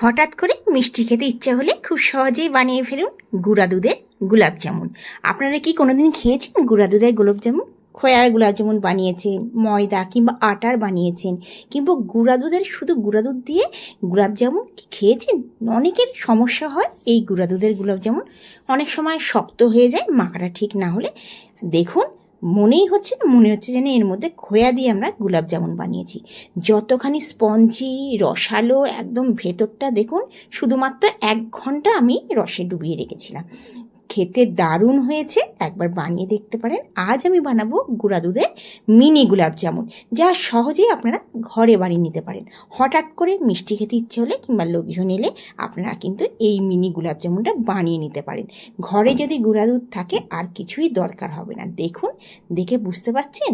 হঠাৎ করে মিষ্টি খেতে ইচ্ছা হলে খুব সহজেই বানিয়ে ফেলুন গুঁড়া দুধের গোলাপ জামুন। আপনারা কি কোনোদিন খেয়েছেন গুঁড়া দুধের গোলাপ জামুন? খোয়ার গোলাপ জামুন বানিয়েছেন, ময়দা কিংবা আটার বানিয়েছেন, কিংবা গুঁড়া দুধের শুধু গুঁড়া দুধ দিয়ে গোলাপ জামুন কি খেয়েছেন? অনেকের সমস্যা হয় এই গুঁড়া দুধের গোলাপ জামুন, অনেক সময় শক্ত হয়ে যায় মাখাটা ঠিক না হলে। দেখুন, মনে হচ্ছে যেন এর মধ্যে খোয়া দিয়ে আমরা গোলাপ জামুন বানিয়েছি। যতখানি স্পঞ্জি রসালো, একদম ভেতরটা দেখুন, শুধুমাত্র 1 ঘন্টা আমি রসে ডুবিয়ে রেখেছিলাম। খেতে দারুণ হয়েছে, একবার বানিয়ে দেখতে পারেন। আজ আমি বানাবো গুঁড়া দুধের মিনি গোলাপ জামুন, যা সহজেই আপনারা ঘরে বানিয়ে নিতে পারেন। হঠাৎ করে মিষ্টি খেতে ইচ্ছে হলে কিংবা লোকজন এলে আপনারা কিন্তু এই মিনি গোলাপ জামুনটা বানিয়ে নিতে পারেন। ঘরে যদি গুঁড়া দুধ থাকে আর কিছুই দরকার হবে না। দেখুন, দেখে বুঝতে পারছেন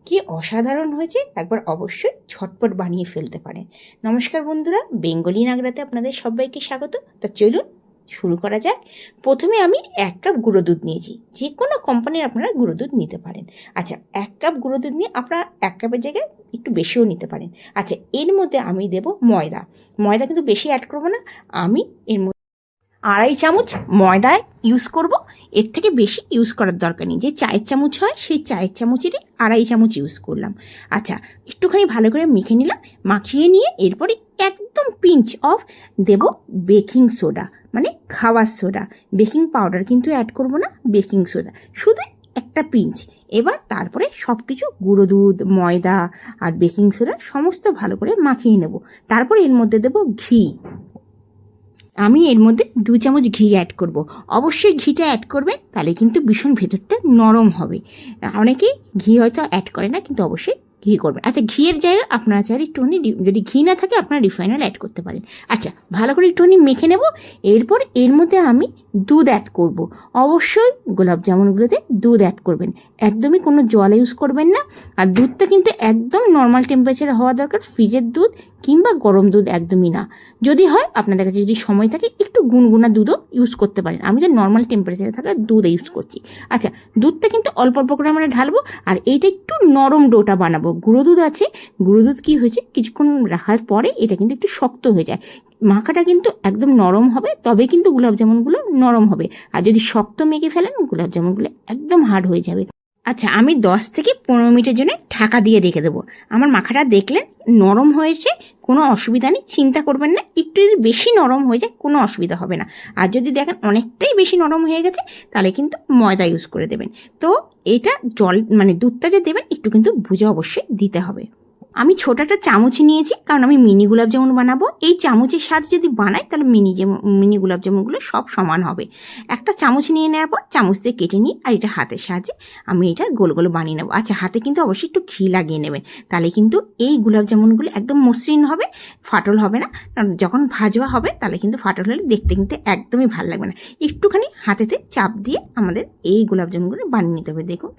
কি অসাধারণ হয়েছে। একবার অবশ্যই ঝটপট বানিয়ে ফেলতে পারেন। নমস্কার বন্ধুরা, বেঙ্গলি নাগরাতে আপনাদের সবাইকে স্বাগত। তা চলুন শুরু করা যাক। প্রথমে আমি 1 কাপ গুঁড়ো দুধ নিয়েছি। যে কোনো কোম্পানির আপনারা গুঁড়ো দুধ নিতে পারেন। আচ্ছা, 1 কাপ গুঁড়ো দুধ নিয়ে আপনারা 1 কাপের জায়গায় একটু বেশিও নিতে পারেন। আচ্ছা, এর মধ্যে আমি দেব ময়দা। ময়দা কিন্তু বেশি অ্যাড করবো না, আমি এর মধ্যে 2.5 চামচ ময়দা ইউজ করব। এর থেকে বেশি ইউজ করার দরকার নেই। যে চায়ের চামচ হয় সেই চায়ের চামচেরই 2.5 চামচ ইউজ করলাম। আচ্ছা, একটুখানি ভালো করে মেখে নিলাম। মাখিয়ে নিয়ে এরপরে একদম পিঞ্চ অফ দেব বেকিং সোডা, মানে খাওয়ার সোডা। বেকিং পাউডার কিন্তু অ্যাড করব না, বেকিং সোডা শুধু একটা পিঞ্চ। এবার তারপরে সব কিছু গুঁড়ো দুধ, ময়দা আর বেকিং সোডা সমস্ত ভালো করে মাখিয়ে নেব। তারপরে এর মধ্যে দেব ঘি। আমি এর মধ্যে 2 চামচ ঘি অ্যাড করব। অবশ্যই ঘিটা অ্যাড করবেন, তাহলে কিন্তু ভীষণ ভেতরটা নরম হবে। অনেকেই ঘি হয়তো অ্যাড করে না, কিন্তু অবশ্যই ঘি করবেন। আচ্ছা, ঘিয়ের জায়গায় আপনারা চাইলে একটুখানি, যদি ঘি না থাকে আপনারা রিফাইন অয়েল অ্যাড করতে পারেন। আচ্ছা, ভালো করে একটুখানি মেখে নেব। এরপর এর মধ্যে আমি দুধ অ্যাড করব। অবশ্যই গোলাপ জামুনগুলোতে দুধ অ্যাড করবেন, একদমই কোনো জল ইউজ করবেন না। আর দুধটা কিন্তু একদম নর্মাল টেম্পারেচারে হওয়া দরকার, ফ্রিজের দুধ কিংবা গরম দুধ একদমই না। যদি হয় আপনাদের কাছে যদি সময় থাকে একটু গুনগুনা দুধও ইউজ করতে পারেন। আমি তো নর্মাল টেম্পারেচারে থাকা দুধ ইউজ করছি। আচ্ছা, দুধটা কিন্তু অল্প অল্প করে আমরা ঢালবো। আর এইটা একটু নরম ডোটা বানাবো। গুঁড়ো দুধ আছে, গুঁড়ো দুধ কী হয়েছে, কিছুক্ষণ রাখার পরে এটা কিন্তু একটু শক্ত হয়ে যায়। মাখাটা কিন্তু একদম নরম হবে, তবে কিন্তু গোলাপ জামুনগুলো নরম হবে। আর যদি শক্ত মেখে ফেলেন গোলাপ জামুনগুলো একদম হার্ড হয়ে যাবে। আচ্ছা, আমি 10 থেকে 15 মিনিটের জন্য ঢাকা দিয়ে রেখে দেবো। আমার মাখাটা দেখলেন নরম হয়েছে, কোনো অসুবিধা নেই, চিন্তা করবেন না। একটু যদি বেশি নরম হয়ে যায় কোনো অসুবিধা হবে না। আর যদি দেখেন অনেকটাই বেশি নরম হয়ে গেছে, তাহলে কিন্তু ময়দা ইউজ করে দেবেন। তো এটা জল, মানে দুধটা যে দেবেন একটু কিন্তু বুঝে অবশ্যই দিতে হবে। আমি ছোট একটা চামচ নিয়েছি, কারণ আমি মিনি গোলাপ জামুন বানাবো। এই চামচের সাথে যদি বানাই তাহলে মিনি গোলাপ জামুনগুলো সব সমান হবে। একটা চামচ নিয়ে নেওয়ার পর চামচ দিয়ে কেটে নিই, আর এটা হাতের সাহায্যে আমি এটা গোল গোল বানিয়ে নেবো। আচ্ছা, হাতে কিন্তু অবশ্যই একটু ঘি লাগিয়ে নেবেন, তাহলে কিন্তু এই গোলাপ জামুনগুলো একদম মসৃণ হবে, ফাটল হবে না। কারণ যখন ভাজা হবে তাহলে কিন্তু ফাটল হলে দেখতে কিন্তু একদমই ভালো লাগবে না। একটুখানি হাতেতে চাপ দিয়ে আমাদের এই গোলাপ জামুনগুলো বানিয়ে নিতে হবে। দেখুন,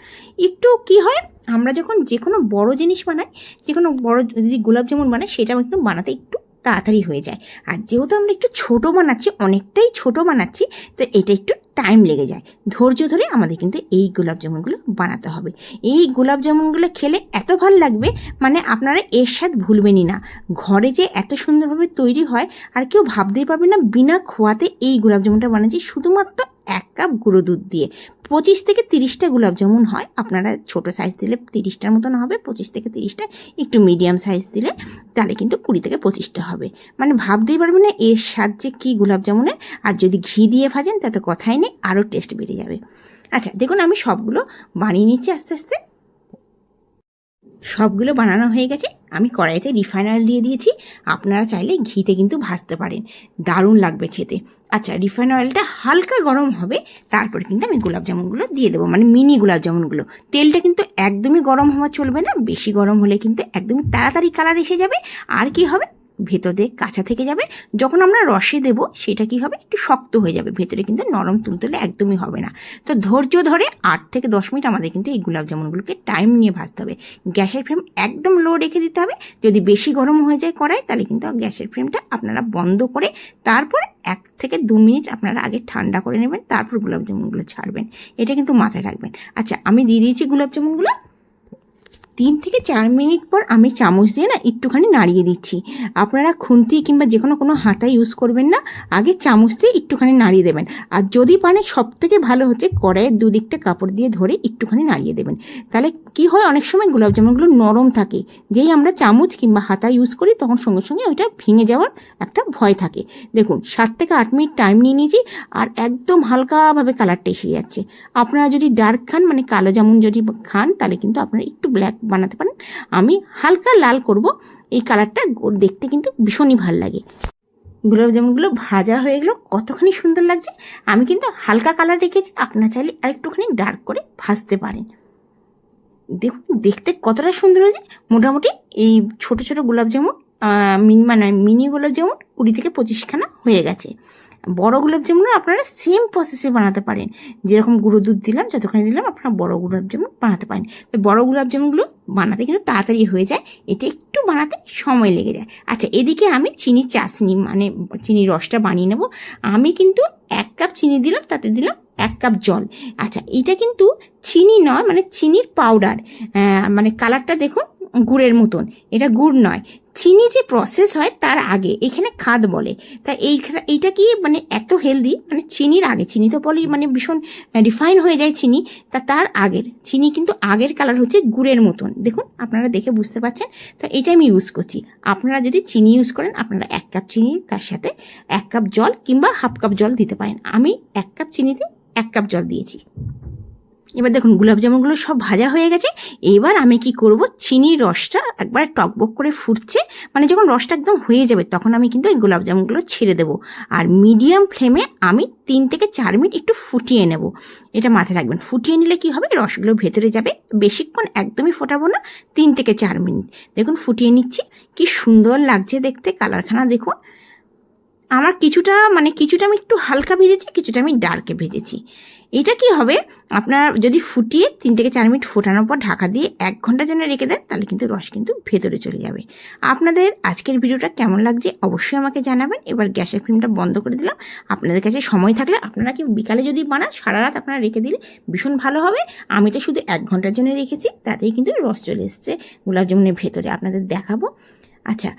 একটু কি হয়, আমরা যখন যে কোনো বড় জিনিস বানাই, যে কোনো বড় যদি গোলাপ জামুন বানাই, সেটা কিন্তু বানাতে একটু তাড়াতাড়ি হয়ে যায়। আর যেহেতু আমরা একটু ছোট বানাচ্ছি, অনেকটাই ছোট বানাচ্ছি, তো এটা একটু টাইম লেগে যায়। ধৈর্য ধরে আমাদের কিন্তু এই গোলাপ জামুনগুলো বানাতে হবে। এই গোলাপ জামুনগুলো খেলে এত ভালো লাগবে, মানে আপনারা এর স্বাদ ভুলবেনই না। ঘরে যে এত সুন্দরভাবে তৈরি হয় আর কেউ ভাবতেই পারবে না বিনা খোয়াতে এই গোলাপ জামুনটা বানাচ্ছি শুধুমাত্র 1 কাপ গুঁড়ো দুধ দিয়ে। 25 থেকে 30টা গোলাপ জামুন হয়। আপনারা ছোট সাইজ দিলে 30টার মতন হবে, 25 থেকে 30টা। একটু মিডিয়াম সাইজ দিলে তাহলে কিন্তু 20 থেকে 25টা হবে। মানে ভাবতেই পারবেন না এর স্বাদ যে কী গোলাপ জামুনের। আর যদি ঘি দিয়ে ভাজেন তাতে কথাই নেই, আরও টেস্ট বেড়ে যাবে। আচ্ছা, দেখুন আমি সবগুলো বানিয়ে নিচ্ছি আস্তে আস্তে। সবগুলো বানানো হয়ে গেছে। আমি কড়াইতে রিফাইন অয়েল দিয়ে দিয়েছি। আপনারা চাইলে ঘিতে কিন্তু ভাজতে পারেন, দারুণ লাগবে খেতে। আচ্ছা, রিফাইন অয়েলটা হালকা গরম হবে, তারপরে কিন্তু আমি গোলাপ জামুনগুলো দিয়ে দেবো, মানে মিনি গোলাপ জামুনগুলো। তেলটা কিন্তু একদমই গরম হওয়া চলবে না, বেশি গরম হলে কিন্তু একদমই তাড়াতাড়ি কালার এসে যাবে। আর কি হবে, ভেতর দিয়ে কাঁচা থেকে যাবে। যখন আমরা রসে দেবো সেটা কি হবে, একটু শক্ত হয়ে যাবে, ভেতরে কিন্তু নরম তুলতুলে একদমই হবে না। তো ধৈর্য ধরে 8 থেকে 10 মিনিট আমাদের কিন্তু এই গোলাপ জামুনগুলোকে টাইম নিয়ে ভাজতে হবে। গ্যাসের ফ্লেম একদম লো রেখে দিতে হবে। যদি বেশি গরম হয়ে যায় কড়াই, তাহলে কিন্তু গ্যাসের ফ্লেমটা আপনারা বন্ধ করে তারপর 1 থেকে 2 মিনিট আপনারা আগে ঠান্ডা করে নেবেন, তারপর গোলাপ জামুনগুলো ছাড়বেন। এটা কিন্তু মাথায় রাখবেন। আচ্ছা, আমি দিয়ে দিয়েছি গোলাপ জামুনগুলো। 3 থেকে 4 মিনিট পর আমি চামচ দিয়ে না একটুখানি নাড়িয়ে দিচ্ছি। আপনারা খুন্তি কিংবা যে কোনো হাতা ইউজ করবেন না, আগে চামচ দিয়ে একটুখানি নাড়িয়ে দেবেন। আর যদি পারেন সবথেকে ভালো হচ্ছে কড়াইয়ের দুদিকটা কাপড় দিয়ে ধরে একটুখানি নাড়িয়ে দেবেন। তাহলে কি হয়, অনেক সময় গোলাপ জামুনগুলো নরম থাকে, যেই আমরা চামচ কিংবা হাতা ইউজ করি তখন সঙ্গে সঙ্গে ওইটা ভেঙে যাওয়ার একটা ভয় থাকে। দেখুন 7 থেকে 8 মিনিট টাইম নিয়ে নিয়েছি, আর একদম হালকাভাবে কালারটা এসে যাচ্ছে। আপনারা যদি ডার্ক খান, মানে কালো জামুন যদি খান, তাহলে কিন্তু আপনারা একটু ব্ল্যাক বানাতে পারেন। আমি হালকা লাল করব, এই কালারটা দেখতে কিন্তু ভীষণই ভাল লাগে। গোলাপ জামুনগুলো ভাজা হয়ে গেলো, কতখানি সুন্দর লাগছে। আমি কিন্তু হালকা কালার রেখেছি, আপনারা চাইলে আর একটুখানি ডার্ক করে ভাজতে পারেন। দেখুন দেখতে কতটা সুন্দর হয়েছে। মোটামুটি এই ছোট ছোট গোলাপ জামুন মিনি গোলাপ জামুন 20 থেকে 25খানা হয়ে গেছে। বড় গোলাপ জামুনও আপনারা সেম প্রসেসে বানাতে পারেন, যেরকম গুঁড়ো দুধ দিলাম যতখানি দিলাম আপনারা বড় গোলাপ জামুন বানাতে পারেন। তো বড় গোলাপ জামুনগুলো বানাতে কিন্তু তাড়াতাড়ি হয়ে যায়, এটা একটু বানাতে সময় লেগে যায়। আচ্ছা, এদিকে আমি চিনির চাশনি মানে চিনির রসটা বানিয়ে নেব। আমি কিন্তু 1 কাপ চিনি দিলাম, তাতে দিলাম 1 কাপ জল। আচ্ছা, এটা কিন্তু চিনি নয়, মানে চিনির পাউডার, মানে কালারটা দেখুন গুড়ের মতন, এটা গুড় নয়। চিনি যে প্রসেস হয় তার আগে এখানে খাদ বলে, তা এইটা কি মানে এত হেলদি, মানে চিনির আগে, চিনি তো বলি মানে ভীষণ রিফাইন হয়ে যায় চিনি, তার আগের চিনি কিন্তু আগের কালার হচ্ছে গুড়ের মতন। দেখুন আপনারা দেখে বুঝতে পারছেন। তো এটা আমি ইউজ করছি। আপনারা যদি চিনি ইউজ করেন, আপনারা 1 কাপ চিনি, তার সাথে 1 কাপ জল কিংবা হাফ কাপ জল দিতে পারেন। আমি 1 কাপ চিনিতে 1 কাপ জল দিয়েছি। এবার দেখুন গোলাপ জামুনগুলো সব ভাজা হয়ে গেছে। এবার আমি কি করব, চিনির রসটা একবার টকবক করে ফুটছে, মানে যখন রসটা একদম হয়ে যাবে তখন আমি কিন্তু এই গোলাপ জামুনগুলো ছেড়ে দেবো। আর মিডিয়াম ফ্লেমে আমি 3 থেকে 4 মিনিট একটু ফুটিয়ে নেব। এটা মাথায় রাখবেন, ফুটিয়ে নিলে কি হবে, রসগুলো ভেতরে যাবে। বেশিক্ষণ একদমই ফোটাবো না, 3 থেকে 4 মিনিট। দেখুন ফুটিয়ে নিচ্ছি, কি সুন্দর লাগছে দেখতে, কালারখানা দেখুন। আমার কিছুটা আমি একটু হালকা ভেজেছি, কিছুটা আমি ডার্কে ভেজেছি। এটা কি হবে, আপনার যদি ফুটিয়ে 3 থেকে 4 মিনিট ফোটানোর পর ঢাকা দিয়ে 1 ঘন্টার জন্য রেখে দেন, তাহলে কিন্তু রস কিন্তু ভেতরে চলে যাবে। আপনাদের আজকের ভিডিওটা কেমন লাগছে অবশ্যই আমাকে জানাবেন। এবার গ্যাসের ফ্লেমটা বন্ধ করে দিলাম। আপনাদের কাছে সময় থাকলে আপনারা কি বিকালে যদি বানান, সারা রাত আপনারা রেখে দিলে ভীষণ ভালো হবে। আমি তো শুধু 1 ঘন্টার জন্য রেখেছি, তাতেই কিন্তু রস চলে এসছে গোলাপ জামুনের ভেতরে, আপনাদের দেখাবো। আচ্ছা,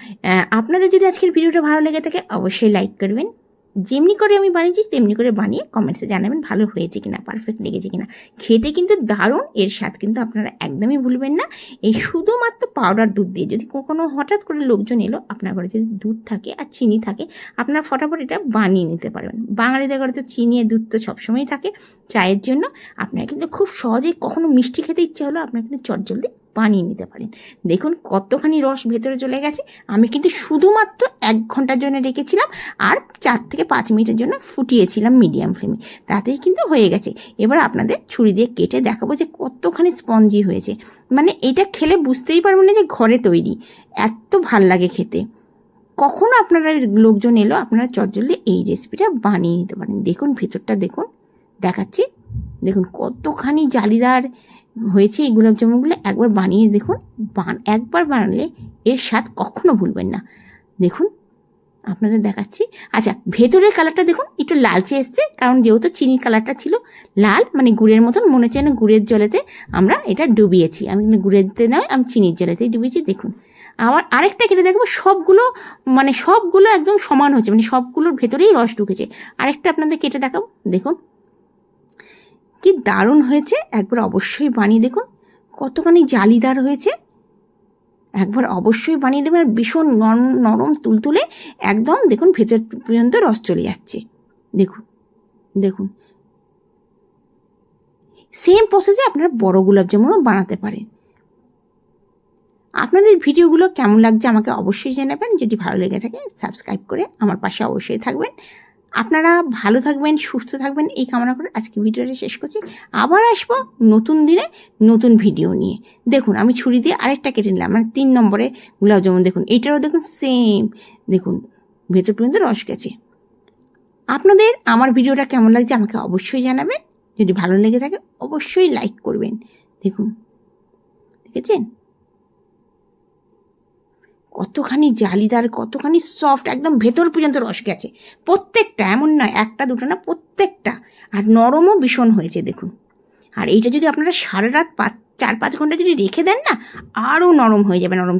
আপনাদের যদি আজকের ভিডিওটা ভালো লেগে থাকে অবশ্যই লাইক করবেন। যেমনি করে আমি বানিয়েছি তেমনি করে বানিয়ে কমেন্টসে জানাবেন ভালো হয়েছে কিনা, পারফেক্ট লেগেছে কিনা। খেতে কিন্তু দারুণ, এর স্বাদ কিন্তু আপনারা একদমই ভুলবেন না। এই শুধুমাত্র পাউডার দুধ দিয়ে, যদি কখনো হঠাৎ করে লোকজন এলো, আপনার ঘরে যদি দুধ থাকে আর চিনি থাকে, আপনারা ফটাফট এটা বানিয়ে নিতে পারবেন। বাঙালিদের ঘরে তো চিনি আর দুধ তো সবসময়ই থাকে চায়ের জন্য। আপনারা কিন্তু খুব সহজেই, কখনো মিষ্টি খেতে ইচ্ছে হলো, আপনারা কিন্তু চটজলদি বানিয়ে নিতে পারেন। দেখুন কতখানি রস ভেতরে চলে গেছে। আমি কিন্তু শুধুমাত্র 1 ঘন্টার জন্য রেখেছিলাম, আর 4 থেকে 5 মিনিটের জন্য ফুটিয়েছিলাম মিডিয়াম ফ্লেমে, তাতেই কিন্তু হয়ে গেছে। এবার আপনাদের ছুরি দিয়ে কেটে দেখাবো যে কতখানি স্পঞ্জি হয়েছে। মানে এটা খেলে বুঝতেই পারবেন না যে ঘরে তৈরি, এত ভাল লাগে খেতে। কখনো আপনারা লোকজন এলো, আপনারা চটজলদি এই রেসিপিটা বানিয়ে নিতে পারেন। দেখুন ভেতরটা দেখুন, দেখাচ্ছি, দেখুন কতখানি জালিদার হয়েছে এই গোলাপ জামুনগুলো। একবার বানিয়ে দেখুন, একবার বানালে এর স্বাদ কখনো ভুলবেন না। দেখুন আপনাদের দেখাচ্ছি। আচ্ছা, ভেতরের কালারটা দেখুন একটু লালচে এসছে, কারণ যেহেতু চিনির কালারটা ছিল লাল, মানে গুড়ের মতন মনে হচ্ছে না গুড়ের জলেতে আমরা এটা ডুবিয়েছি। আমি গুড়েরতে নয়, আমি চিনির জলেতেই ডুবিয়েছি। দেখুন আবার আরেকটা কেটে দেখবো, সবগুলো একদম সমান হচ্ছে, মানে সবগুলোর ভেতরেই রস ঢুকেছে। আরেকটা আপনাদের কেটে দেখাবো, দেখুন কি দারুণ হয়েছে। একবার অবশ্যই বানিয়ে দেখুন, কতখানি জালিদার হয়েছে। একবার অবশ্যই বানিয়ে দেবেন। ভীষণ নরম তুলতুলে একদম, দেখুন ভেতর পর্যন্ত রস চলে যাচ্ছে। দেখুন দেখুন, সেম প্রসেসে আপনারা বড় গোলাপ জামুনও বানাতে পারেন। আপনাদের ভিডিওগুলো কেমন লাগছে আমাকে অবশ্যই জানাবেন। যদি ভালো লেগে থাকে সাবস্ক্রাইব করে আমার পাশে অবশ্যই থাকবেন। আপনারা ভালো থাকবেন, সুস্থ থাকবেন, এই কামনা করে আজকে ভিডিওটা শেষ করছি। আবার আসবো নতুন দিনে নতুন ভিডিও নিয়ে। দেখুন আমি ছুরি দিয়ে আরেকটা কেটে নিলাম, মানে 3 নম্বরে গোলাপ জামুন। দেখুন এইটারও দেখুন সেম, দেখুন ভেতর পর্যন্ত রস গেছে। আপনাদের আমার ভিডিওটা কেমন লাগছে আমাকে অবশ্যই জানাবেন। যদি ভালো লেগে থাকে অবশ্যই লাইক করবেন। দেখুন দেখেছেন কতখানি জালিদার, কতখানি সফট, একদম ভেতর পর্যন্ত রস গেছে প্রত্যেকটা, এমন নয় একটা দুটো না, প্রত্যেকটা। আর নরমও ভীষণ হয়েছে দেখুন। আর এইটা যদি আপনারা সারা রাত 4-5 ঘন্টা যদি রেখে দেন না, আরও নরম হয়ে যাবে, নরম